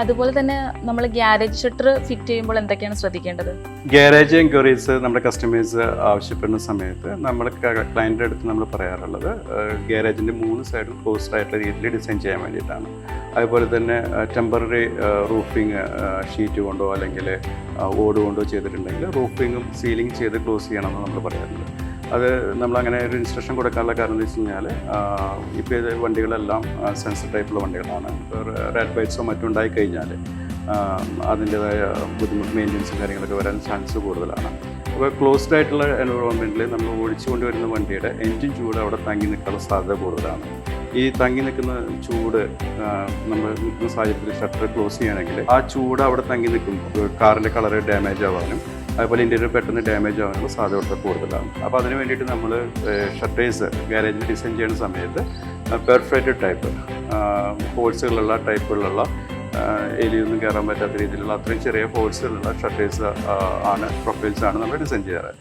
അതുപോലെ തന്നെ നമ്മൾ ഗ്യാരേജ് ഷട്ടർ ഫിറ്റ് ചെയ്യുമ്പോൾ എന്തൊക്കെയാണ് ശ്രദ്ധിക്കേണ്ടത്? ഗ്യാരേജ് എൻക്വയറീസ് നമ്മുടെ കസ്റ്റമേഴ്സ് ആവശ്യപ്പെടുന്ന സമയത്ത് നമ്മൾ ക്ലയൻറ്റിൻ്റെ അടുത്ത് നമ്മൾ പറയാറുള്ളത് ഗ്യാരേജിൻ്റെ 3 സൈഡും ക്ലോസ്ഡ് ആയിട്ടുള്ള രീതിയിൽ ഡിസൈൻ ചെയ്യാൻ വേണ്ടിയിട്ടാണ്. അതുപോലെ തന്നെ ടെമ്പററി റൂഫിങ് ഷീറ്റ് കൊണ്ടോ അല്ലെങ്കിൽ ഓട് കൊണ്ടോ ചെയ്തിട്ടുണ്ടെങ്കിൽ റൂഫിങ്ങും സീലിംഗ് ചെയ്ത് ക്ലോസ് ചെയ്യണമെന്ന് നമ്മൾ പറയാറുണ്ട്. അത് നമ്മളങ്ങനെ ഒരു ഇൻസ്ട്രക്ഷൻ കൊടുക്കാനുള്ള കാരണം എന്ന് വെച്ച് കഴിഞ്ഞാൽ ഇപ്പോൾ ഇത് വണ്ടികളെല്ലാം സെൻസർ ടൈപ്പുള്ള വണ്ടികളാണ്. ഇപ്പോൾ റെഡ് ബൈറ്റ്സോ മറ്റും ഉണ്ടായിക്കഴിഞ്ഞാൽ അതിൻ്റേതായ ബുദ്ധിമുട്ട് മെയിൻ്റെനൻസും കാര്യങ്ങളൊക്കെ വരാൻ ചാൻസ് കൂടുതലാണ്. അപ്പോൾ ക്ലോസ്ഡ് ആയിട്ടുള്ള എൻവയോൺമെൻറ്റിൽ നമ്മൾ ഓടിച്ചുകൊണ്ട് വരുന്ന വണ്ടിയുടെ എൻജിൻ ചൂട് അവിടെ തങ്ങി നിൽക്കാനുള്ള സാധ്യത കൂടുതലാണ്. ഈ തങ്ങി നിൽക്കുന്ന ചൂട് നമ്മൾ നിൽക്കുന്ന സാഹചര്യത്തിൽ ഷട്ടർ ക്ലോസ് ചെയ്യുകയാണെങ്കിൽ ആ ചൂട് അവിടെ തങ്ങി നിൽക്കുമ്പോൾ കാറിൻ്റെ കളറ് ഡാമേജ് ആവാനും അതുപോലെ ഇൻറ്റീരിയർ പെട്ടെന്ന് ഡാമേജ് ആവാനുള്ള സാധ്യത കൂടുതലാണ്. അപ്പോൾ അതിന് വേണ്ടിയിട്ട് നമ്മൾ ഷട്ടേഴ്സ് ഗാരേജിൽ ഡിസൈൻ ചെയ്യുന്ന സമയത്ത് പെർഫറേറ്റഡ് ടൈപ്പ് ഹോൾസുകളുള്ള ടൈപ്പുകളുള്ള എലിയൊന്നും കയറാൻ പറ്റാത്ത രീതിയിലുള്ള അത്രയും ചെറിയ ഹോൾസുകളുള്ള ഷട്ടേഴ്സ് പ്രൊഫൈൽസ് ആണ് നമ്മൾ ഡിസൈൻ ചെയ്യാറ്.